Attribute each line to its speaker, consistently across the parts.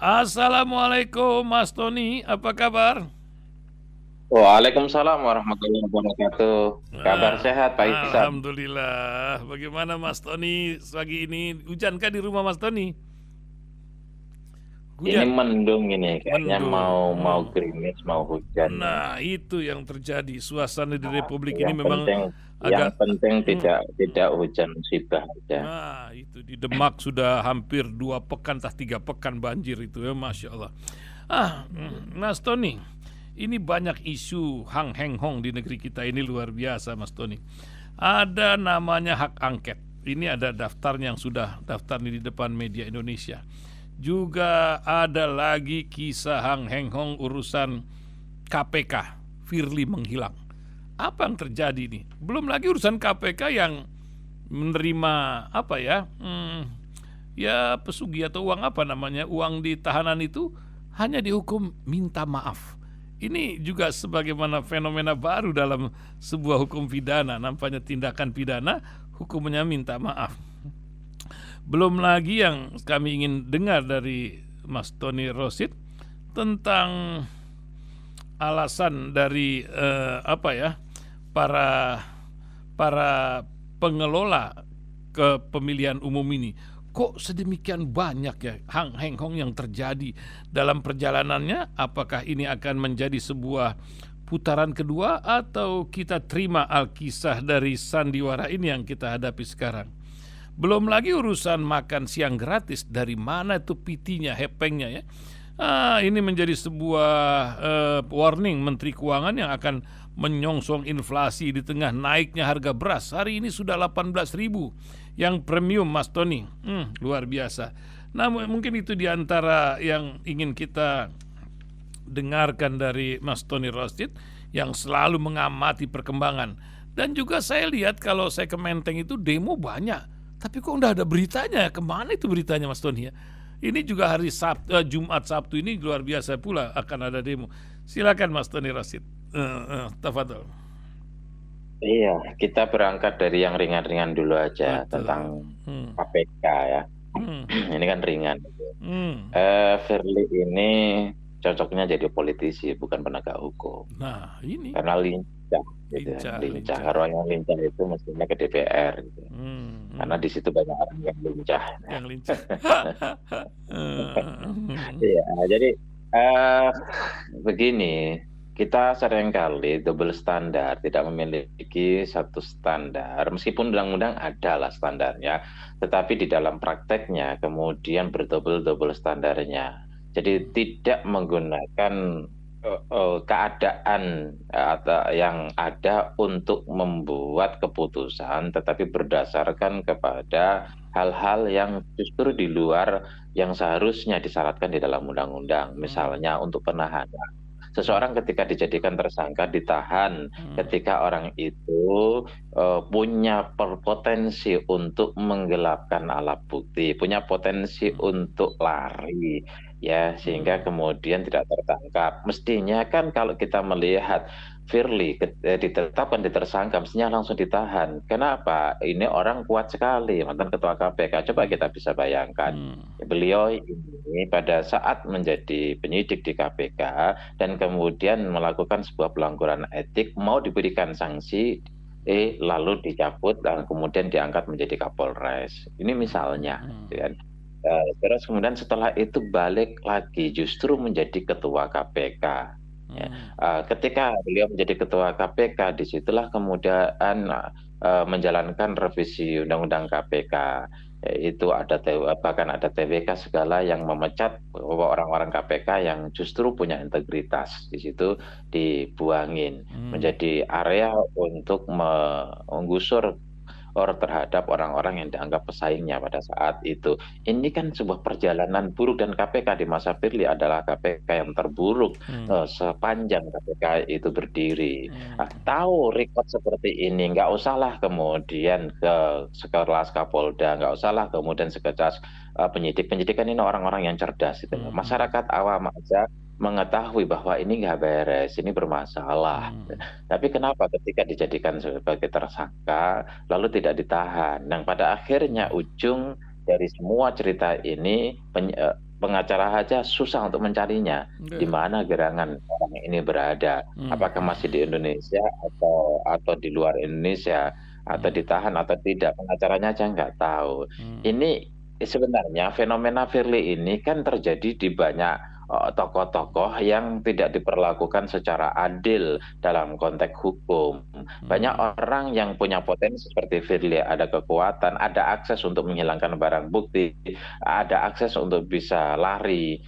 Speaker 1: Assalamualaikum Mas Tony, apa kabar?
Speaker 2: Waalaikumsalam warahmatullahi wabarakatuh. Kabar sehat, Pak Ihsan?
Speaker 1: Alhamdulillah. Bagaimana Mas Tony pagi ini? Hujan kah di rumah Mas Tony?
Speaker 2: Ini
Speaker 1: Hujan,
Speaker 2: mendung ini, kayaknya mau
Speaker 1: mendung.
Speaker 2: mau
Speaker 1: Oh.
Speaker 2: gerimis, mau hujan ya.
Speaker 1: Nah, itu yang terjadi. Suasana di
Speaker 2: Nah,
Speaker 1: Republik ini
Speaker 2: yang
Speaker 1: memang
Speaker 2: penting yang
Speaker 1: agak.
Speaker 2: penting
Speaker 1: Mm,
Speaker 2: tidak tidak hujan musibah aja.
Speaker 1: Nah, itu di Demak sudah hampir 2 pekan, entah 3 pekan banjir itu ya, Masya Allah. Mas Tony, ini banyak isu Hang Heng Hong di negeri kita ini luar biasa, Mas Tony. Ada namanya hak angket. Ini ada daftarnya yang sudah daftar di depan media Indonesia. Juga ada lagi kisah Hang Heng Hong urusan KPK, Firly menghilang. Apa yang terjadi nih? Belum lagi urusan KPK yang menerima apa ya? Ya pesugihan atau uang apa namanya? Uang di tahanan itu hanya dihukum minta maaf. Ini juga sebagaimana fenomena baru dalam sebuah hukum pidana. Nampaknya tindakan pidana hukumnya minta maaf. Belum lagi yang kami ingin dengar dari Mas Tony Rosid tentang alasan dari apa ya, para para pengelola kepemilihan umum ini. Kok sedemikian banyak ya Hang Heng Hong yang terjadi dalam perjalanannya? Apakah ini akan menjadi sebuah putaran kedua atau kita terima alkisah dari sandiwara ini yang kita hadapi sekarang? Belum lagi urusan makan siang gratis, dari mana itu pitinya, hepengnya ya. Ini menjadi sebuah warning Menteri Keuangan yang akan menyongsong inflasi di tengah naiknya harga beras. Hari ini sudah 18.000 yang premium, Mas Tony. Luar biasa. Nah, mungkin itu diantara yang ingin kita dengarkan dari Mas Tony Rosid yang selalu mengamati perkembangan. Dan juga saya lihat kalau saya ke Menteng itu demo banyak, tapi kok udah ada beritanya? Kemana itu beritanya, Mas Tony ya? Ini juga hari Sabtu, Jumat Sabtu ini luar biasa pula akan ada demo. Silakan Mas Tony Rosid. Tafadhol.
Speaker 2: Iya, kita berangkat dari yang ringan-ringan dulu aja tentang
Speaker 1: Betul. Hmm.
Speaker 2: KPK ya.
Speaker 1: Hmm.
Speaker 2: Ini kan ringan.
Speaker 1: Hmm.
Speaker 2: Firly ini cocoknya jadi politisi, bukan penegak hukum.
Speaker 1: Nah, ini
Speaker 2: Karena lincah gitu kan,
Speaker 1: lincah,
Speaker 2: lincah.
Speaker 1: lincah.
Speaker 2: Kalau yang lincah itu mestinya ke DPR gitu. Karena
Speaker 1: Hmm.
Speaker 2: di situ banyak orang yang lincah.
Speaker 1: Yang lincah.
Speaker 2: Iya, jadi eh begini, kita seringkali double standar, tidak memiliki satu standar, meskipun undang-undang adalah standarnya, tetapi di dalam prakteknya kemudian berdouble-double standarnya. Jadi tidak menggunakan keadaan atau yang ada untuk membuat keputusan, tetapi berdasarkan kepada hal-hal yang justru di luar yang seharusnya disyaratkan di dalam undang-undang.
Speaker 1: Hmm.
Speaker 2: Misalnya untuk penahanan.
Speaker 1: Hmm.
Speaker 2: Seseorang ketika dijadikan tersangka ditahan
Speaker 1: Hmm.
Speaker 2: ketika orang itu punya potensi untuk menggelapkan alat bukti, punya potensi untuk lari, ya sehingga
Speaker 1: Hmm.
Speaker 2: kemudian tidak tertangkap. Mestinya kan kalau kita melihat Firly ditetapkan ditersangka, mestinya langsung ditahan. Kenapa? Ini orang kuat sekali, mantan ketua KPK. Coba
Speaker 1: Hmm.
Speaker 2: kita bisa bayangkan.
Speaker 1: Hmm.
Speaker 2: Beliau ini pada saat menjadi penyidik di KPK dan kemudian melakukan sebuah pelanggaran etik, mau diberikan sanksi, lalu dicabut dan kemudian diangkat menjadi Kapolres. Ini misalnya,
Speaker 1: Hmm.
Speaker 2: gitu kan. Terus kemudian setelah itu balik lagi justru menjadi ketua KPK. Ya.
Speaker 1: Hmm.
Speaker 2: Ketika beliau menjadi ketua KPK, disitulah kemudian menjalankan revisi Undang-Undang KPK. Itu ada bahkan ada TWK segala yang memecat orang-orang KPK yang justru punya integritas. Di situ dibuangin
Speaker 1: Hmm.
Speaker 2: menjadi area untuk menggusur terhadap orang-orang yang dianggap pesaingnya pada saat itu. Ini kan sebuah perjalanan buruk dan KPK di masa Firly adalah KPK yang terburuk
Speaker 1: Hmm.
Speaker 2: sepanjang KPK itu berdiri.
Speaker 1: Hmm.
Speaker 2: Tahu rekod seperti ini, nggak usahlah kemudian ke sekelas Kapolda, nggak usahlah kemudian sekelas penyidik. Penyidikan ini orang-orang yang cerdas. Gitu.
Speaker 1: Hmm.
Speaker 2: Masyarakat awam aja mengetahui bahwa ini nggak beres, ini bermasalah.
Speaker 1: Hmm.
Speaker 2: Tapi kenapa ketika dijadikan sebagai tersangka, lalu tidak ditahan. Nah, pada akhirnya ujung dari semua cerita ini pengacara aja susah untuk mencarinya. Di
Speaker 1: Enggak.
Speaker 2: mana gerangan orang ini berada? Apakah
Speaker 1: Hmm.
Speaker 2: masih di Indonesia atau di luar Indonesia atau
Speaker 1: Hmm.
Speaker 2: ditahan atau tidak? Pengacaranya aja nggak tahu.
Speaker 1: Hmm.
Speaker 2: Ini sebenarnya fenomena Firly ini kan terjadi di banyak tokoh-tokoh yang tidak diperlakukan secara adil dalam konteks hukum. Banyak
Speaker 1: Hmm.
Speaker 2: orang yang punya potensi seperti Firly, ada kekuatan, ada akses untuk menghilangkan barang bukti, ada akses untuk bisa lari,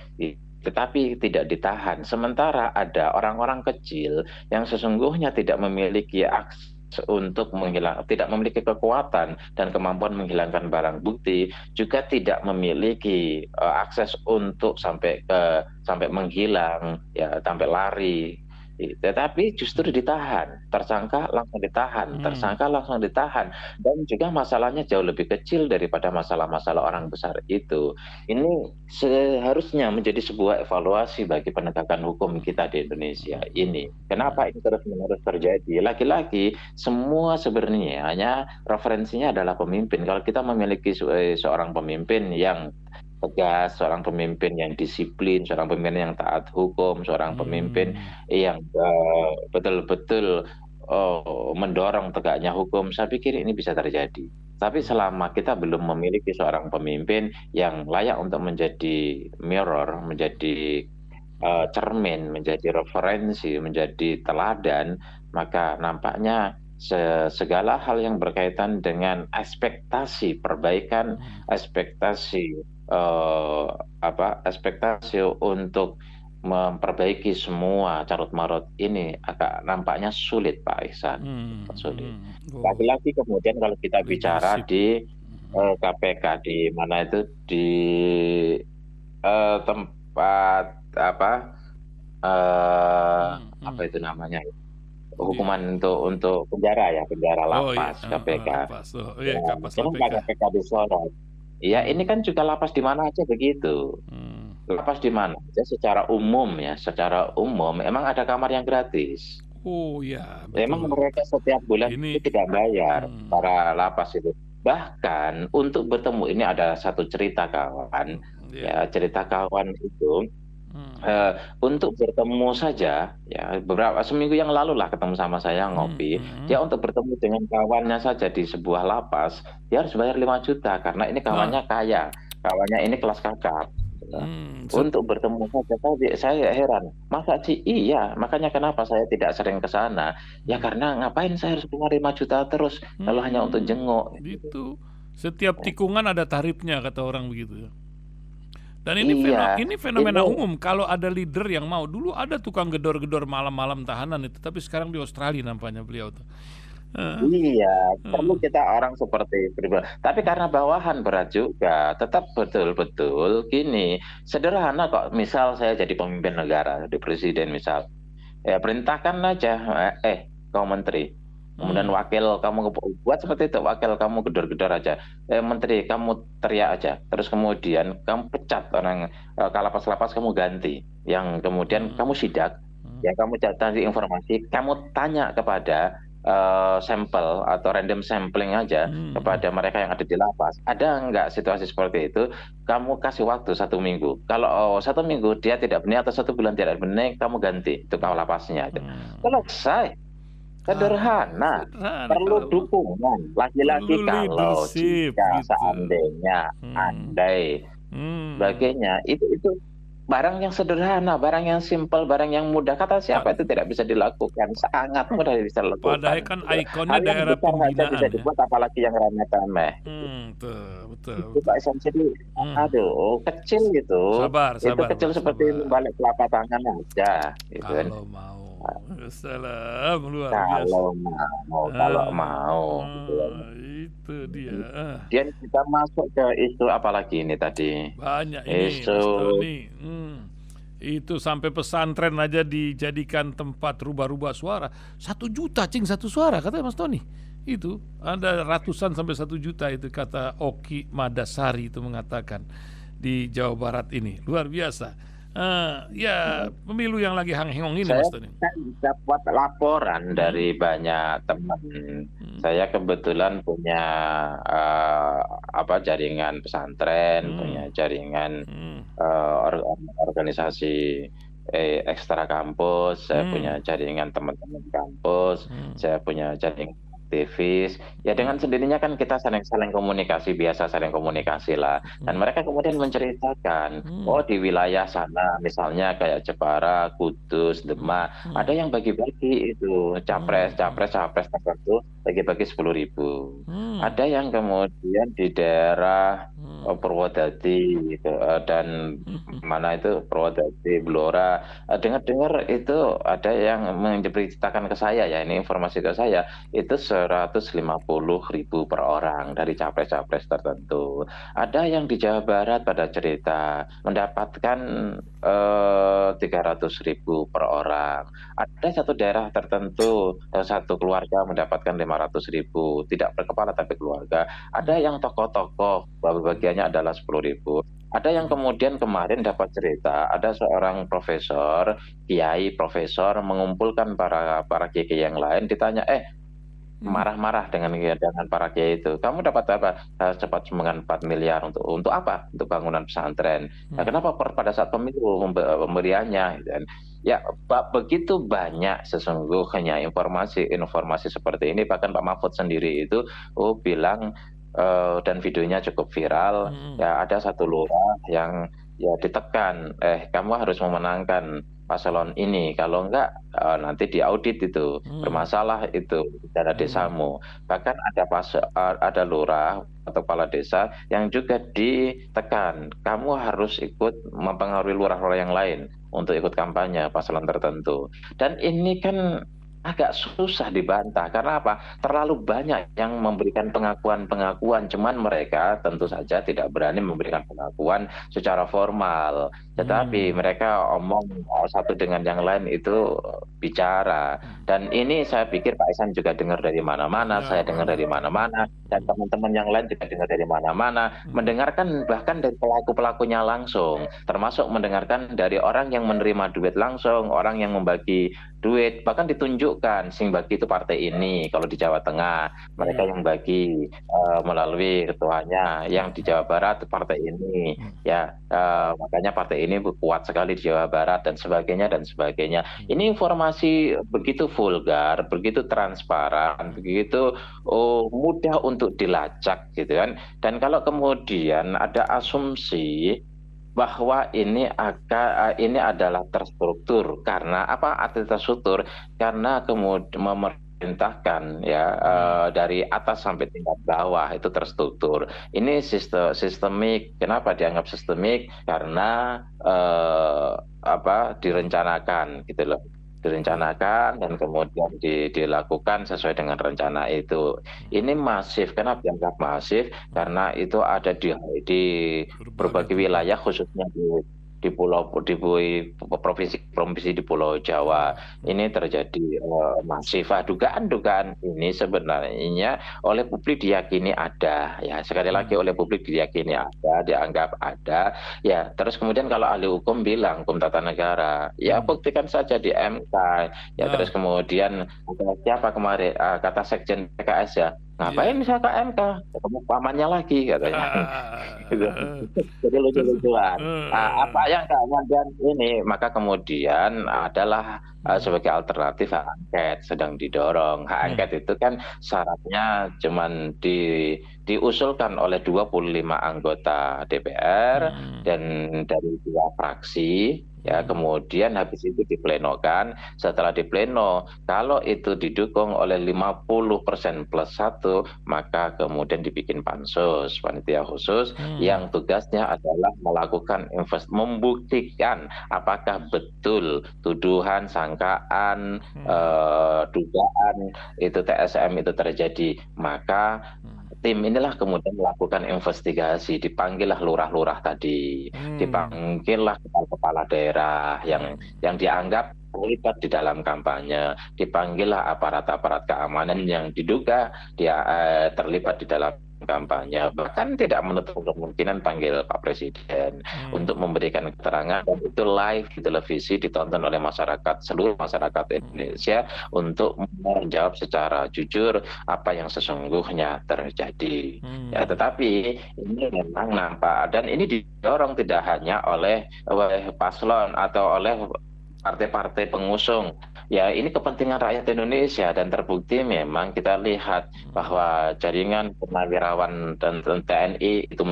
Speaker 2: tetapi tidak ditahan. Sementara ada orang-orang kecil yang sesungguhnya tidak memiliki akses untuk tidak memiliki kekuatan dan kemampuan menghilangkan barang bukti, juga tidak memiliki akses untuk sampai menghilang, ya sampai lari. Tetapi justru ditahan,
Speaker 1: Hmm.
Speaker 2: tersangka langsung ditahan, dan juga masalahnya jauh lebih kecil daripada masalah-masalah orang besar itu. Ini seharusnya menjadi sebuah evaluasi bagi penegakan hukum kita di Indonesia ini. Kenapa ini terus-menerus terjadi? Lagi-lagi, semua sebenarnya hanya referensinya adalah pemimpin. Kalau kita memiliki seorang pemimpin yang tegas, seorang pemimpin yang disiplin, seorang pemimpin yang taat hukum, seorang pemimpin
Speaker 1: Hmm.
Speaker 2: yang betul-betul mendorong tegaknya hukum, saya pikir ini bisa terjadi. Tapi selama kita belum memiliki seorang pemimpin yang layak untuk menjadi mirror, menjadi cermin, menjadi referensi, menjadi teladan, maka nampaknya segala hal yang berkaitan dengan ekspektasi perbaikan, ekspektasi ekspektasi untuk memperbaiki semua carut marut ini agak nampaknya sulit, Pak Ihsan, sulit.
Speaker 1: Oh,
Speaker 2: Lagi-lagi kemudian kalau kita bicara
Speaker 1: leadership.
Speaker 2: di KPK, di mana itu di tempat apa
Speaker 1: Hmm.
Speaker 2: itu namanya,
Speaker 1: Dia.
Speaker 2: hukuman untuk penjara, ya, penjara
Speaker 1: Oh iya,
Speaker 2: lapas KPK.
Speaker 1: lapas. Oh iya,
Speaker 2: Ya,
Speaker 1: kapas
Speaker 2: kenapa
Speaker 1: LPK.
Speaker 2: KPK disorot? Ya, ini
Speaker 1: Hmm.
Speaker 2: kan juga lapas di mana aja begitu.
Speaker 1: Hmm.
Speaker 2: Lapas di mana aja secara umum, ya, secara umum emang ada kamar yang gratis.
Speaker 1: Oh ya,
Speaker 2: Emang
Speaker 1: betul.
Speaker 2: mereka setiap bulan
Speaker 1: Ini.
Speaker 2: itu tidak bayar,
Speaker 1: Hmm.
Speaker 2: para lapas itu. Bahkan untuk bertemu, ini ada satu cerita kawan,
Speaker 1: Ya.
Speaker 2: ya, cerita kawan itu,
Speaker 1: Hmm.
Speaker 2: untuk bertemu saja, ya, seminggu yang lalu lah ketemu sama saya ngopi,
Speaker 1: Hmm.
Speaker 2: dia untuk bertemu dengan kawannya saja di sebuah lapas, dia harus bayar 5 juta karena ini
Speaker 1: Nah.
Speaker 2: kawannya kaya, kawannya ini kelas kakap. Gitu.
Speaker 1: Hmm.
Speaker 2: Untuk bertemu saja, saya heran, masa sih? Iya, makanya kenapa saya tidak sering ke sana. Ya karena ngapain saya harus keluar 5 juta terus kalau hanya untuk jenguk. Gitu.
Speaker 1: Gitu. Setiap tikungan ada tarifnya kata orang begitu ya. Dan ini
Speaker 2: Iya,
Speaker 1: ini
Speaker 2: ini
Speaker 1: fenomena umum. Kalau ada leader yang mau, dulu ada tukang gedor-gedor malam-malam tahanan itu, tapi sekarang di Australia nampaknya beliau tuh.
Speaker 2: iya, perlu
Speaker 1: Eh,
Speaker 2: kita orang seperti itu. Tapi karena bawahan berat juga, tetap betul-betul gini, sederhana kok. Misal saya jadi pemimpin negara, jadi presiden misal, ya perintahkan aja, kau menteri, kemudian
Speaker 1: hmm,
Speaker 2: wakil kamu buat seperti itu, wakil kamu gedor-gedor aja, menteri kamu teriak aja, terus kemudian kamu pecat orang, kalapas-lapas kamu ganti, yang kemudian kamu
Speaker 1: hmm,
Speaker 2: sidak, ya kamu cari informasi, kamu tanya kepada sampel atau random sampling aja
Speaker 1: hmm,
Speaker 2: kepada mereka yang ada di lapas. Ada nggak situasi seperti itu? Kamu kasih waktu 1 minggu. Kalau 1 minggu dia tidak benar atau 1 bulan tidak benar, kamu ganti tukang lapasnya aja.
Speaker 1: hmm.
Speaker 2: Selesai. Sederhana.
Speaker 1: Sederhana
Speaker 2: Perlu
Speaker 1: kalau
Speaker 2: dukungan.
Speaker 1: perlu
Speaker 2: Lagi-lagi kalau
Speaker 1: leadership
Speaker 2: jika
Speaker 1: gitu.
Speaker 2: seandainya,
Speaker 1: Hmm,
Speaker 2: andai
Speaker 1: hmm.
Speaker 2: sebagainya, itu barang yang sederhana, barang yang simpel, barang yang mudah. Kata
Speaker 1: Pa-
Speaker 2: siapa itu tidak bisa dilakukan? Sangat mudah bisa
Speaker 1: Padahal
Speaker 2: dilakukan.
Speaker 1: kan
Speaker 2: Gitu.
Speaker 1: ikonnya
Speaker 2: Hal yang
Speaker 1: daerah
Speaker 2: besar saja bisa
Speaker 1: pembinaan ya.
Speaker 2: dibuat, apalagi yang remeh-temeh. Gitu.
Speaker 1: Betul, betul,
Speaker 2: Itu
Speaker 1: betul.
Speaker 2: Pak Isan, jadi
Speaker 1: Hmm.
Speaker 2: aduh, kecil gitu.
Speaker 1: Sabar,
Speaker 2: Itu
Speaker 1: sabar,
Speaker 2: kecil
Speaker 1: Pak,
Speaker 2: seperti
Speaker 1: sabar.
Speaker 2: membalik telapak tangan aja, gitu kan.
Speaker 1: Kalau mau. Salam luar biasa.
Speaker 2: Kalau
Speaker 1: Ah,
Speaker 2: mau, gitu kan.
Speaker 1: itu dia.
Speaker 2: Kemudian kita masuk ke isu apalagi ini tadi?
Speaker 1: Banyak ini,
Speaker 2: Isu
Speaker 1: Mas Tony. Itu sampai pesantren aja dijadikan tempat rubah-rubah suara. 1 juta cing satu suara kata Mas Tony. Itu ada ratusan sampai 1 juta itu kata Oki Madasari itu mengatakan di Jawa Barat ini luar biasa. Ya pemilu yang lagi hang-hengong ini
Speaker 2: Saya
Speaker 1: Mas Tony.
Speaker 2: kan dapat laporan dari banyak teman. Saya kebetulan punya jaringan pesantren, punya
Speaker 1: Hmm.
Speaker 2: jaringan
Speaker 1: Hmm.
Speaker 2: organisasi ekstra kampus, saya punya
Speaker 1: Hmm.
Speaker 2: jaringan teman-teman kampus,
Speaker 1: Hmm.
Speaker 2: saya punya jaringan aktivis. Ya dengan
Speaker 1: Hmm.
Speaker 2: sendirinya kan kita saling komunikasi, biasa saling komunikasi lah. Dan
Speaker 1: Hmm.
Speaker 2: mereka kemudian menceritakan, oh
Speaker 1: Hmm.
Speaker 2: di wilayah sana misalnya kayak Jepara, Kudus,
Speaker 1: Hmm.
Speaker 2: Demak, ada
Speaker 1: Hmm.
Speaker 2: yang bagi-bagi itu
Speaker 1: Hmm.
Speaker 2: capres tertentu bagi-bagi 10.000.
Speaker 1: Hmm.
Speaker 2: Ada yang kemudian di daerah
Speaker 1: Hmm.
Speaker 2: Purwodadi gitu, dan
Speaker 1: Hmm.
Speaker 2: mana itu Purwodadi, Blora. Dengar-dengar itu ada yang menceritakan ke saya ya, ini informasi ke saya, itu 150.000 per orang dari capres-capres tertentu. Ada yang di Jawa Barat pada cerita mendapatkan 300.000 per orang. Ada satu daerah tertentu, satu keluarga mendapatkan 500.000, tidak per kepala tapi keluarga. Ada yang tokoh-tokoh, bagiannya adalah 10.000. Ada yang kemudian kemarin dapat cerita, ada seorang profesor, kiai profesor mengumpulkan para kiai yang lain, ditanya,
Speaker 1: Hmm.
Speaker 2: marah-marah dengan para kiai itu. Kamu dapat apa? Cepat sumbangan 4 miliar untuk apa? Untuk bangunan pesantren. Nah,
Speaker 1: Hmm.
Speaker 2: kenapa pada saat pemilu pemberiannya? Dan ya begitu banyak sesungguhnya informasi seperti ini. Bahkan Pak Mahfud sendiri itu bilang dan videonya cukup viral.
Speaker 1: Hmm.
Speaker 2: Ya ada satu lurah yang ya ditekan, kamu harus memenangkan paslon ini, kalau enggak nanti diaudit itu
Speaker 1: Hmm.
Speaker 2: bermasalah itu dana
Speaker 1: Hmm.
Speaker 2: desamu. Bahkan ada lurah atau kepala desa yang juga ditekan, kamu harus ikut mempengaruhi lurah-lurah yang lain untuk ikut kampanye paslon tertentu. Dan ini kan agak susah dibantah karena apa? Terlalu banyak yang memberikan pengakuan-pengakuan, cuman mereka tentu saja tidak berani memberikan pengakuan secara formal. Tetapi
Speaker 1: Hmm.
Speaker 2: mereka omong satu dengan yang lain itu bicara. Dan ini saya pikir Pak Isan juga dengar dari mana-mana,
Speaker 1: Ya
Speaker 2: saya dengar dari
Speaker 1: banyak.
Speaker 2: mana-mana, dan teman-teman yang lain juga dengar dari mana-mana.
Speaker 1: Hmm.
Speaker 2: Mendengarkan bahkan dari pelaku-pelakunya langsung, termasuk mendengarkan dari orang yang menerima duit langsung, orang yang membagi duit, bahkan ditunjukkan sing bagi itu partai ini. Kalau di Jawa Tengah mereka
Speaker 1: Hmm.
Speaker 2: yang bagi melalui ketuanya, yang di Jawa Barat partai ini,
Speaker 1: Hmm.
Speaker 2: ya makanya partai ini kuat sekali di Jawa Barat dan sebagainya dan sebagainya.
Speaker 1: Hmm.
Speaker 2: Ini informasi begitu vulgar, begitu transparan, begitu mudah untuk dilacak gitu kan. Dan kalau kemudian ada asumsi bahwa ini adalah terstruktur karena apa? Arti terstruktur karena kemudian memerintahkan ya
Speaker 1: Hmm.
Speaker 2: dari atas sampai tingkat bawah itu terstruktur. Ini sistemik. Kenapa dianggap sistemik? Karena direncanakan gitu loh.
Speaker 1: Ya.
Speaker 2: Direncanakan dan kemudian dilakukan sesuai dengan rencana itu. Ini masif. Kenapa dianggap masif?
Speaker 1: Hmm.
Speaker 2: Karena itu ada di
Speaker 1: Berbagai
Speaker 2: berbagai
Speaker 1: tempat.
Speaker 2: wilayah khususnya di pulau provinsi di Pulau Jawa
Speaker 1: Hmm.
Speaker 2: ini terjadi masif. Dugaan-dugaan ini sebenarnya oleh publik diyakini ada, ya sekali lagi
Speaker 1: Hmm.
Speaker 2: oleh publik diyakini ada, dianggap ada, ya terus kemudian kalau ahli hukum bilang hukum tata negara, ya
Speaker 1: Hmm.
Speaker 2: buktikan saja di MK, ya terus
Speaker 1: Nah,
Speaker 2: kemudian siapa kemarin kata Sekjen PKS ya. Ngapain
Speaker 1: iya.
Speaker 2: saya ke MK? Ketemu pamannya lagi katanya. Gitu.
Speaker 1: Ah,
Speaker 2: Jadi
Speaker 1: terus,
Speaker 2: lucu-lucuan. Apa
Speaker 1: eh,
Speaker 2: yang kemudian ini, maka kemudian adalah
Speaker 1: hmm.
Speaker 2: sebagai alternatif hak angket sedang didorong. Hak
Speaker 1: Hmm.
Speaker 2: angket itu kan syaratnya cuman diusulkan oleh 25 anggota DPR
Speaker 1: Hmm.
Speaker 2: dan dari 2 fraksi. Ya,
Speaker 1: Hmm.
Speaker 2: kemudian habis itu diplenokan. Setelah dipleno, kalau itu didukung oleh 50% plus 1, maka kemudian dibikin pansus, panitia khusus,
Speaker 1: Hmm.
Speaker 2: yang tugasnya adalah melakukan membuktikan apakah betul tuduhan, sangkaan,
Speaker 1: Hmm.
Speaker 2: dugaan itu TSM itu terjadi. Maka
Speaker 1: Hmm.
Speaker 2: tim inilah kemudian melakukan investigasi, dipanggillah lurah-lurah tadi,
Speaker 1: Hmm.
Speaker 2: dipanggillah kepala-kepala daerah
Speaker 1: Hmm.
Speaker 2: yang dianggap terlibat di dalam kampanye, dipanggillah aparat-aparat keamanan yang diduga dia terlibat di dalam kampanye, bahkan tidak menutup kemungkinan panggil Pak Presiden untuk memberikan keterangan, dan itu live di televisi ditonton oleh masyarakat, seluruh masyarakat Indonesia, untuk menjawab secara jujur apa yang sesungguhnya terjadi. Ya, tetapi ini memang nampak, dan ini didorong tidak hanya oleh paslon atau oleh partai-partai pengusung. Ya, ini kepentingan rakyat Indonesia, dan terbukti memang kita lihat bahwa jaringan purnawirawan dan TNI itu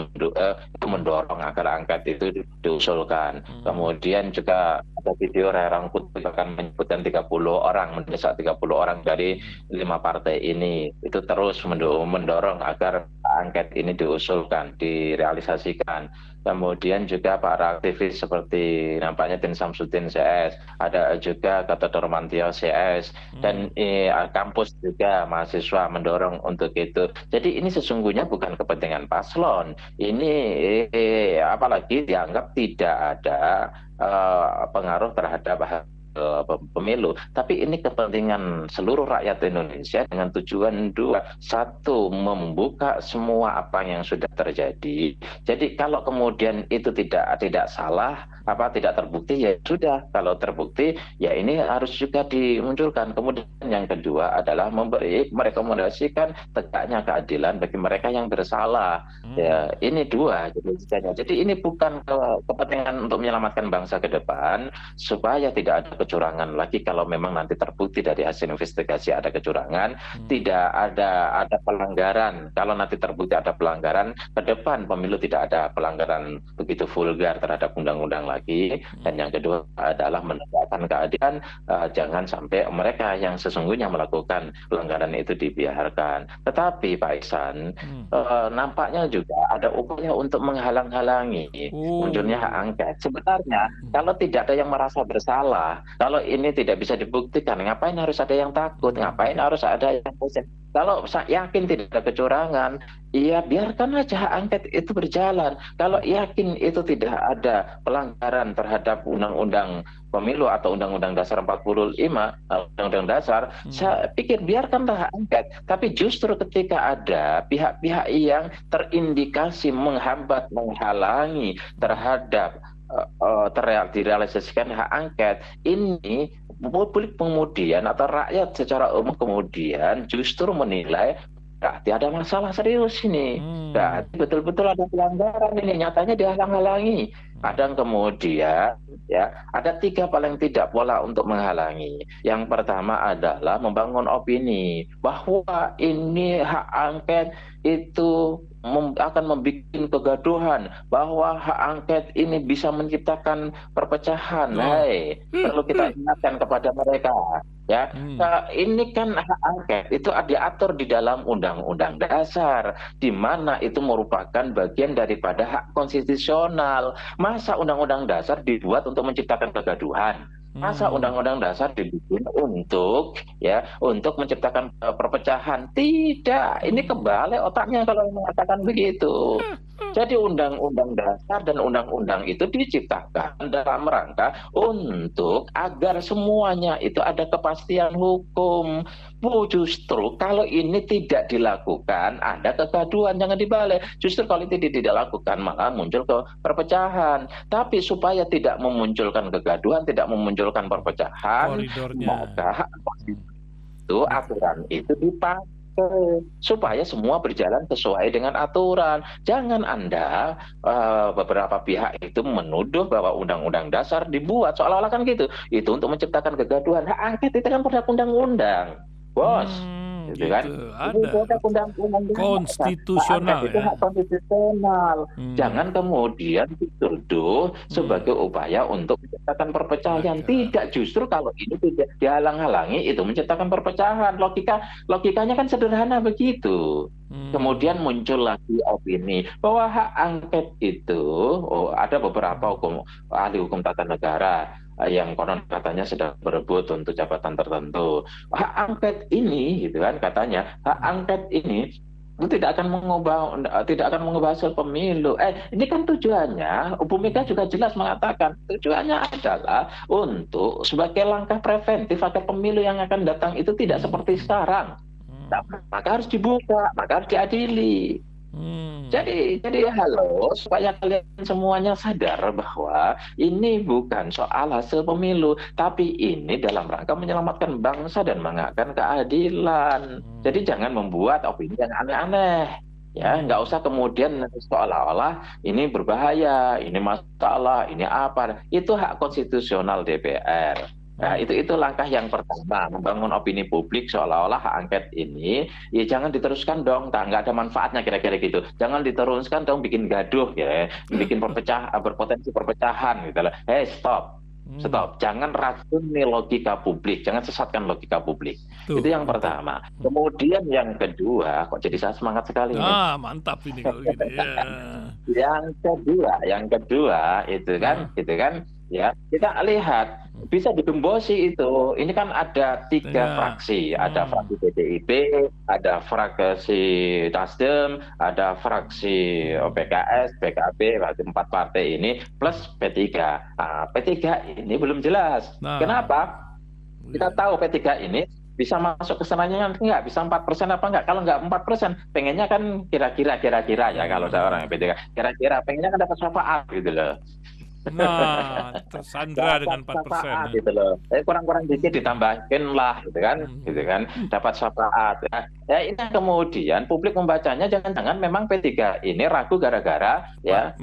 Speaker 2: mendorong agar angket itu diusulkan. Kemudian juga ada video Ray Rangkuti bahkan menyebutkan 30 orang, mendesak 30 orang dari 5 partai ini. Itu terus mendorong agar angket ini diusulkan, direalisasikan. Kemudian juga para aktivis seperti nampaknya Din Samsudin CS, ada juga Gatot Nurmantio CS, dan kampus juga mahasiswa mendorong untuk itu. Jadi ini sesungguhnya bukan kepentingan paslon. Ini apalagi dianggap tidak ada pengaruh terhadap pemilu, tapi ini kepentingan seluruh rakyat Indonesia dengan tujuan dua: satu, membuka semua apa yang sudah terjadi. Jadi kalau kemudian itu tidak salah, tidak terbukti, ya sudah. Kalau terbukti, ya ini harus juga dimunculkan. Kemudian yang kedua adalah merekomendasikan tegaknya keadilan bagi mereka yang bersalah. Ya, ini dua. Jadi ini bukan kepentingan untuk menyelamatkan bangsa ke depan, supaya tidak ada kecurangan lagi. Kalau memang nanti terbukti dari hasil investigasi ada kecurangan, tidak ada pelanggaran. Kalau nanti terbukti ada pelanggaran, ke depan pemilu tidak ada pelanggaran begitu vulgar terhadap undang-undang lagi. Dan yang kedua adalah menegakkan keadilan, jangan sampai mereka yang sesungguhnya melakukan pelanggaran itu dibiarkan. Tetapi Pak Ihsan, nampaknya juga ada upaya untuk menghalang-halangi munculnya hak angket. Sebenarnya kalau tidak ada yang merasa bersalah, kalau ini tidak bisa dibuktikan, ngapain harus ada yang takut? Ngapain harus ada yang pusing? Kalau yakin tidak ada kecurangan, ya biarkan aja hak angket itu berjalan. Kalau yakin itu tidak ada pelanggaran terhadap Undang-Undang Pemilu atau Undang-Undang Dasar 45, Undang-Undang Dasar, saya pikir biarkanlah hak angket. Tapi justru ketika ada pihak-pihak yang terindikasi menghambat, menghalangi terhadap direalisasikan hak angket, ini publik kemudian atau rakyat secara umum kemudian justru menilai berarti ada masalah serius ini, berarti betul-betul ada pelanggaran ini, nyatanya dihalang-halangi. Kadang kemudian ya ada 3 paling tidak pola untuk menghalangi. Yang pertama adalah membangun opini bahwa ini hak angket itu akan membuat kegaduhan, bahwa hak angket ini bisa menciptakan perpecahan. Hai, perlu kita ingatkan kepada mereka. Ya, ini kan hak angket itu diatur di dalam Undang-Undang Dasar, di mana itu merupakan bagian daripada hak konstitusional. Masa Undang-Undang Dasar dibuat untuk menciptakan kegaduhan? Masa Undang-Undang Dasar dibikin untuk menciptakan perpecahan? Tidak, ini kebalik otaknya kalau mengatakan begitu. Jadi Undang-Undang Dasar dan Undang-Undang itu diciptakan dalam rangka untuk agar semuanya itu ada kepastian hukum. Justru kalau ini tidak dilakukan, ada kegaduhan, jangan dibalik. Justru kalau itu tidak dilakukan, malah muncul perpecahan. Tapi supaya tidak memunculkan kegaduhan, tidak memunculkan perpecahan, maka itu aturan itu dipakai supaya semua berjalan sesuai dengan aturan. Jangan Anda beberapa pihak itu menuduh bahwa Undang-Undang Dasar dibuat seolah-olah kan gitu, itu untuk menciptakan kegaduhan. Hak angket itu kan produk undang-undang, bos. Gitu kan?
Speaker 1: Ada konstitusional
Speaker 2: itu hak konstitusional. Jangan kemudian dituduh sebagai upaya untuk menciptakan perpecahan. Tidak, justru kalau ini tidak dihalang-halangi itu menciptakan perpecahan. Logikanya kan sederhana begitu. Kemudian muncul lagi opini bahwa hak angket itu ada beberapa ahli hukum tata negara yang konon katanya sedang berebut untuk jabatan tertentu. Hak angket ini, gitu kan katanya, hak angket ini itu tidak akan mengubah hasil pemilu. Ini kan tujuannya, Bu Mega juga jelas mengatakan tujuannya adalah untuk sebagai langkah preventif agar pemilu yang akan datang itu tidak seperti sekarang. Maka harus dibuka, maka harus diadili. Jadi halo, supaya kalian semuanya sadar bahwa ini bukan soal hasil pemilu, tapi ini dalam rangka menyelamatkan bangsa dan menegakkan keadilan. Jadi jangan membuat opini yang aneh-aneh. Ya, nggak usah kemudian seolah-olah ini berbahaya, ini masalah, ini apa. Itu hak konstitusional DPR. Nah, itu langkah yang pertama, membangun opini publik seolah-olah hak angket ini ya jangan diteruskan dong, nggak ada manfaatnya kira-kira gitu. Jangan diteruskan dong, bikin gaduh ya, bikin berpotensi perpecahan gitu loh. Stop. Stop, jangan racuni logika publik, jangan sesatkan logika publik.
Speaker 1: Tuh,
Speaker 2: Itu yang pertama. Kemudian yang kedua, kok jadi saya semangat sekali ini.
Speaker 1: Mantap ini kalau gini ya.
Speaker 2: Yang kedua itu kan, ya kita lihat bisa digembosi itu. Ini kan ada 3 fraksi, ada fraksi PDIP, ada fraksi Nasdem, ada fraksi PKS, PKB, 4 partai ini plus P3. Nah, P3 ini belum jelas. Kenapa? Kita tahu P3 ini bisa masuk ke senanya enggak, bisa 4% apa enggak. Kalau enggak 4%, pengennya kan kira-kira ya kalau ada orang P3. Kira-kira pengennya kan dapat syafaat gitu loh.
Speaker 1: Nah, tersandra dengan 4%.
Speaker 2: Gitu loh. Kurang-kurang dikit ditambahin lah gitu kan. Dapat syafaat. Ya ini kemudian publik membacanya jangan-jangan memang P3 ini ragu gara-gara ya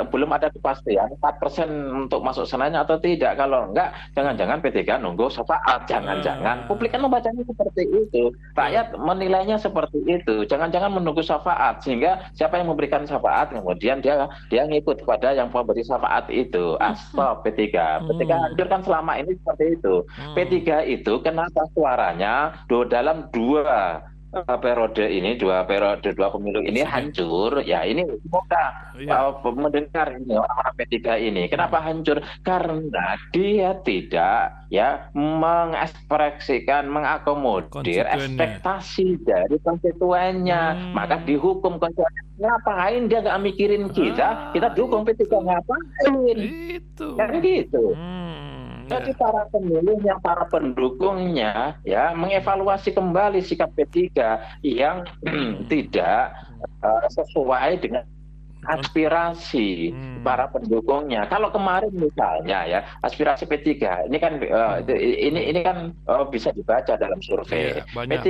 Speaker 2: belum ada kepastian 4% untuk masuk senanya atau tidak. Kalau enggak, jangan-jangan P3 nunggu syafaat. Jangan-jangan publik kan membacanya seperti itu. Rakyat menilainya seperti itu. Jangan-jangan menunggu syafaat sehingga siapa yang memberikan syafaat kemudian dia ngikut kepada yang memberi syafaat itu. Stop P3. P3 hancur kan selama ini seperti itu. P3 itu kenapa suaranya dalam 2 periode ini, 2 pemilu ini hancur? Ya ini semoga mendengar ini orang-orang P3 ini. Kenapa hancur? Karena dia tidak mengekspresikan, mengakomodir ekspektasi dari konstituennya. Maka dihukum konstituennya. Ngapain dia nggak mikirin kita dukung P3 ngapain?
Speaker 1: Itu.
Speaker 2: Kan gitu. Jadi para pemilihnya, para pendukungnya mengevaluasi kembali sikap P3 yang tidak sesuai dengan aspirasi para pendukungnya. Kalau kemarin misalnya aspirasi P3 ini kan bisa dibaca dalam survei. P3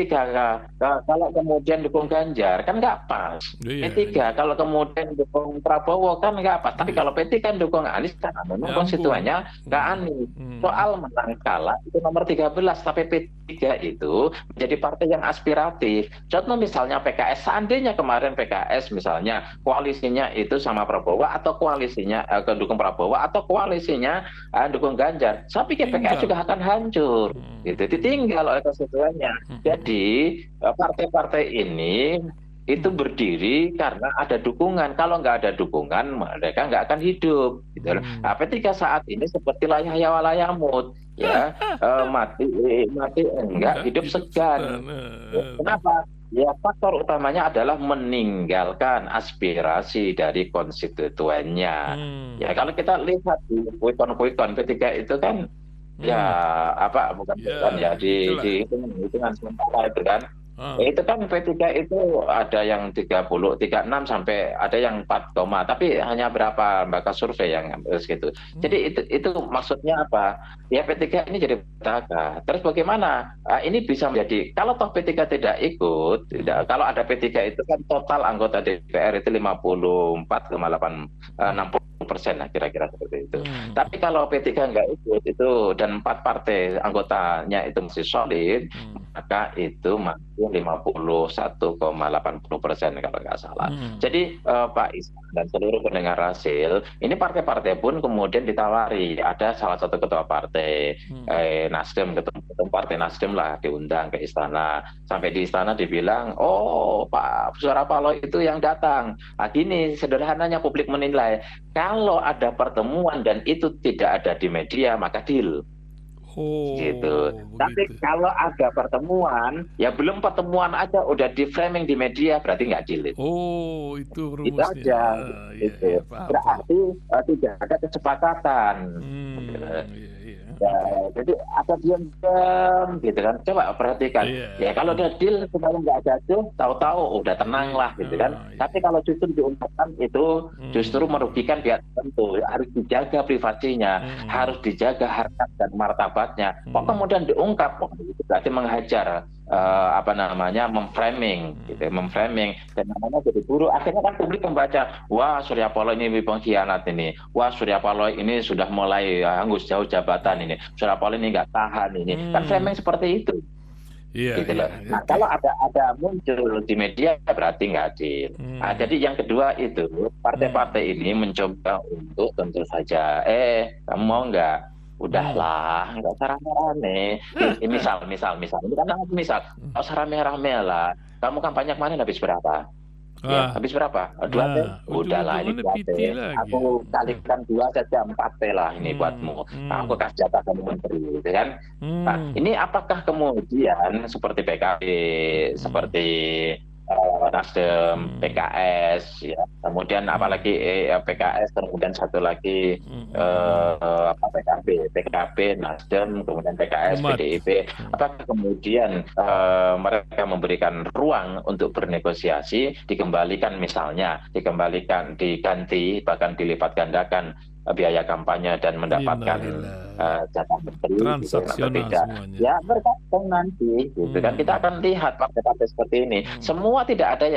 Speaker 2: kalau kemudian dukung Ganjar kan nggak pas. P3 kalau kemudian dukung Prabowo kan nggak pas. Tapi kalau P3 kan dukung Anies kan memang konstituennya nggak Anies. Soal menang kalah itu nomor 13, tapi P3 itu menjadi partai yang aspiratif. Contoh misalnya PKS, seandainya kemarin PKS misalnya koalisinya itu sama Prabowo atau koalisinya dukung Prabowo atau koalisinya dukung Ganjar, saya pikir PKS juga akan hancur, gitu, ditinggal oleh konstituennya. Jadi partai-partai ini itu berdiri karena ada dukungan. Kalau nggak ada dukungan, mereka nggak akan hidup. Gitu. P3 saat ini seperti layah walayamut, mati enggak, hidup segan. Kenapa? Ya, faktor utamanya adalah meninggalkan aspirasi dari konstituennya. Ya, kalau kita lihat di kuikon P3 itu kan di hitungan sementara itu kan. Itu kan P3 itu ada yang 36 sampai ada yang 4, tapi hanya berapa lembaga survei yang segitu. Jadi itu maksudnya apa? Ya P3 ini jadi petaka. Terus bagaimana? Ini bisa menjadi, kalau toh P3 tidak ikut, kalau ada P3 itu kan total anggota DPR itu 54,60% lah kira-kira seperti itu. Tapi kalau P3 nggak ikut itu dan 4 partai anggotanya itu masih solid, maka itu masih 51,80% kalau nggak salah. Jadi Pak Isman dan seluruh pendengar Rasil, ini partai-partai pun kemudian ditawari. Ada salah satu ketua partai Nasdem, ketua partai Nasdem lah diundang ke istana. Sampai di istana dibilang, oh Pak Surya Paloh itu yang datang. Gini sederhananya publik menilai, kalau ada pertemuan dan itu tidak ada di media maka deal. Gitu. Tapi kalau ada pertemuan, ya belum pertemuan aja udah di framing di media, berarti nggak deal.
Speaker 1: Itu rumusnya.
Speaker 2: Itu aja. Berarti tidak ada kesepakatan. Ya, jadi ada diam-diam gitu kan. Coba perhatikan.
Speaker 1: Iya.
Speaker 2: Ya kalau dia deal supaya nggak jatuh, tahu-tahu udah tenang lah gitu kan.
Speaker 1: Iya.
Speaker 2: Tapi kalau justru diungkapkan itu justru merugikan pihak tertentu. Harus dijaga privasinya, harus dijaga harkat dan martabatnya. Kok kemudian diungkap? Wah, itu berarti menghajar memframing gitu, memframing dan namanya jadi buruk. Akhirnya kan publik membaca, wah Surya Paloh ini pengkhianat ini, wah Surya Paloh ini sudah mulai hanggus jauh jabatan ini, Surya Paloh ini nggak tahan ini, kan framing seperti itu.
Speaker 1: Iya,
Speaker 2: Gitu loh.
Speaker 1: iya,
Speaker 2: Nah,
Speaker 1: oke.
Speaker 2: kalau ada muncul di media berarti nggak adil. Nah, jadi yang kedua itu partai-partai ini mencoba untuk tentu saja, kamu mau nggak? Udahlah, nggak usah rame-rame. Misal, ini kan misal, nggak usah rame-rame lah. Kamu kampanye kemarin habis berapa? Ya, habis berapa? 2 T? Udahlah, ini 2 T.
Speaker 1: PT lagi.
Speaker 2: Aku kalikan 2 saja, 4 T lah ini buatmu. Aku kasih jatah kamu menteri, gitu kan? Nah, ini apakah kemudian seperti PKB, seperti Nasdem, PKS, ya, kemudian apalagi PKS, kemudian satu lagi PKB, Nasdem, kemudian PKS, PDIP, apakah kemudian mereka memberikan ruang untuk bernegosiasi, diganti, bahkan dilipat gandakan biaya kampanye dan mendapatkan jatah menteri
Speaker 1: transaksional
Speaker 2: gitu, tidak
Speaker 1: semuanya.
Speaker 2: ya bergantung nanti gitu kan. Kita akan lihat partai-partai seperti ini semua tidak ada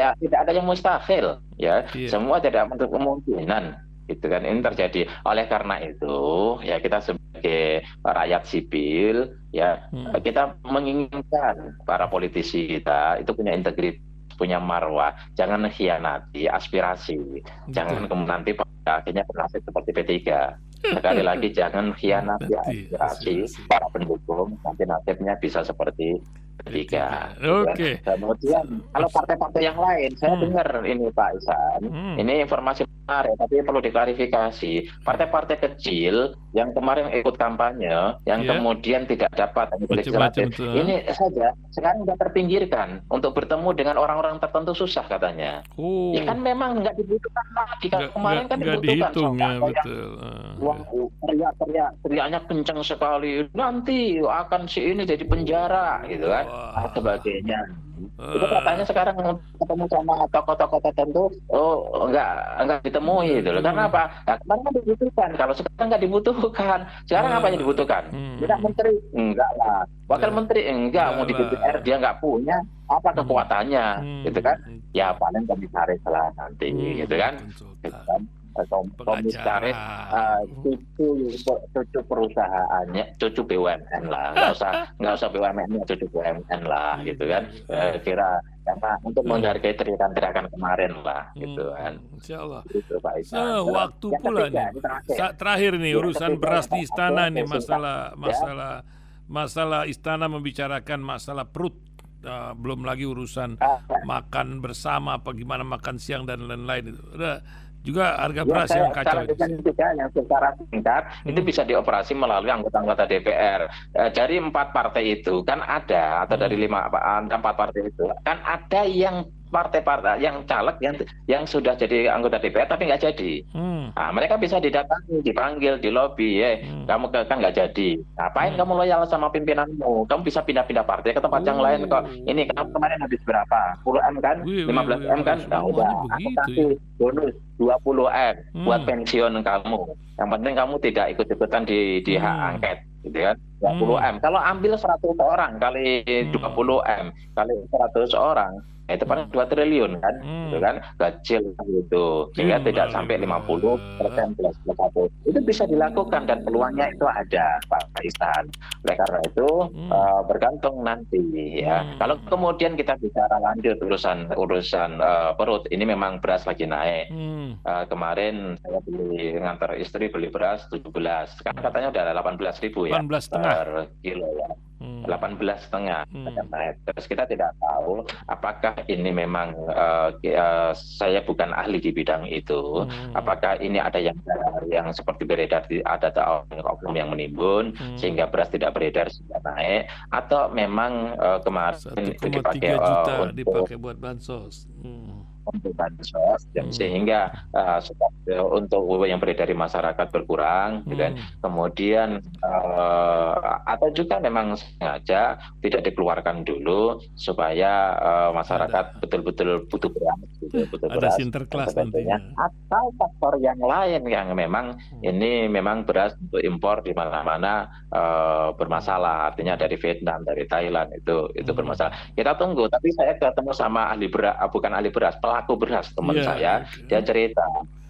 Speaker 2: yang mustahil ya, semua tidak untuk kemungkinan gitu kan ini terjadi. Oleh karena itu ya kita sebagai rakyat sipil ya kita menginginkan para politisi kita itu punya integritas, punya marwah, jangan khianati aspirasi, jangan kemudian nanti akhirnya bernasib seperti P3. Sekali lagi jangan khianati aspirasi para pendukung, nanti nasibnya bisa seperti P3.
Speaker 1: Oke.
Speaker 2: Kemudian kalau partai-partai yang lain, saya dengar ini Pak Ihsan, ini informasi benar ya, tapi perlu diklarifikasi. Partai-partai kecil yang kemarin ikut kampanye, yang kemudian tidak dapat legislatif, ini saja sekarang sudah terpinggirkan untuk bertemu dengan orang-orang tertentu susah katanya. Ya kan memang nggak dibutuhkan lagi. Kemarin kan dibutuhkan.
Speaker 1: Ya, betul.
Speaker 2: Teriaknya kencang sekali. Nanti akan si ini jadi penjara, gitu kan, sebagainya. Itu katanya sekarang ketemu sama tokoh-tokoh tertentu, enggak ditemui, gitu loh. Karena apa? Nah, kemarin kan dibutuhkan. Kalau sekarang nggak dibutuhkan, sekarang apa yang dibutuhkan? Tidak menteri, enggak lah. Wakil menteri, enggak. Mau di DPR dia nggak punya apa kekuatannya, gitu kan? Ya paling komisaris lah nanti, gitu kan? Komisaris cucu perusahaannya, cucu BUMN lah, nggak usah BUMN-nya, cucu BUMN lah, gitu kan? Kira karena untuk menghargai teriakan kemarin lah, gitu kan?
Speaker 1: Insyaallah.
Speaker 2: Gitu, Pak Ihsan.
Speaker 1: Waktu pula nih. Terakhir nih urusan beras di istana nih, masalah istana membicarakan masalah perut. Belum lagi urusan makan bersama, apa gimana makan siang dan lain-lain itu. Udah juga harga beras yang kacau.
Speaker 2: Yang secara singkat itu bisa dioperasi melalui anggota-anggota DPR. Dari 4 partai itu kan ada, atau dari 4 partai itu kan ada yang partai-partai yang caleg yang sudah jadi anggota DPR tapi nggak jadi. Nah, mereka bisa didatangi, dipanggil, dilobi, kamu kan nggak jadi. Ngapain kamu loyal sama pimpinanmu? Kamu bisa pindah-pindah partai ke tempat yang lain kok. Ini kamu kemarin habis berapa? 10M kan? 15M kan? Nah, udah aku kasih bonus 20M buat pensiun kamu. Yang penting kamu tidak ikut-ikutan di hak angket, gitu kan? 20M. Kalau ambil 100 orang kali 20M kali 100 orang, itu paling 2 triliun kan, gitu kan, kecil gitu, sehingga tidak sampai 50% plus 1. Itu bisa dilakukan dan peluangnya itu ada, Pak Ihsan. Oleh karena itu bergantung nanti ya. Kalau kemudian kita bicara lanjut urusan perut, ini memang beras lagi naik. Kemarin saya ngantar istri beli beras 17, sekarang katanya udah 18.000 ya per kilo ya. 18,5. Terus kita tidak tahu apakah ini memang saya bukan ahli di bidang itu. Apakah ini ada yang seperti beredar ada oknum yang menimbun sehingga beras tidak beredar sehingga naik, atau memang kemarin itu dipakai
Speaker 1: juta dipakai buat bansos.
Speaker 2: untuk bansos, sehingga untuk yang beredar di masyarakat berkurang, gitu kan. Kemudian atau juga memang sengaja tidak dikeluarkan dulu supaya masyarakat betul-betul butuh beras, gitu, butuh
Speaker 1: Ada
Speaker 2: beras dan
Speaker 1: sinterklas
Speaker 2: sebagainya.
Speaker 1: nantinya.
Speaker 2: Atau faktor yang lain yang memang ini memang beras untuk impor di mana-mana bermasalah, artinya dari Vietnam, dari Thailand itu bermasalah. Kita tunggu, tapi saya ketemu sama ahli beras, bukan ahli beras, pelaku beras teman
Speaker 1: Iya,
Speaker 2: saya,
Speaker 1: gitu.
Speaker 2: dia cerita,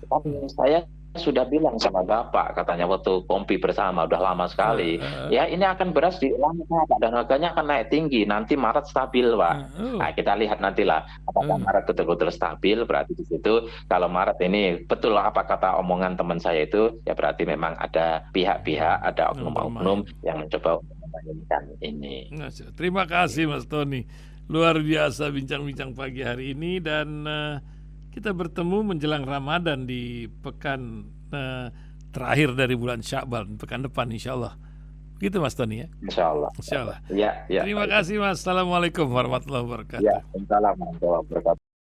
Speaker 2: "Kan saya sudah bilang sama Bapak," katanya waktu kompi bersama, udah lama sekali, "ya ini akan beras diolah Pak, dan harganya akan naik tinggi, nanti Maret stabil Pak." Nah, kita lihat nantilah apakah Maret betul-betul stabil, berarti di situ kalau Maret ini betul apa kata omongan teman saya itu, ya berarti memang ada pihak-pihak, ada oknum-oknum yang mencoba untuk memainkan ini.
Speaker 1: Terima kasih Mas Tony. Luar biasa bincang-bincang pagi hari ini, dan kita bertemu menjelang Ramadan di pekan terakhir dari bulan Sya'ban, pekan depan insya Allah. Begitu Mas Tony ya?
Speaker 2: Insya Allah.
Speaker 1: Insya Allah.
Speaker 2: Ya,
Speaker 1: Terima kasih Mas. Assalamualaikum warahmatullahi wabarakatuh.
Speaker 2: Ya, Assalamualaikum warahmatullahi wabarakatuh.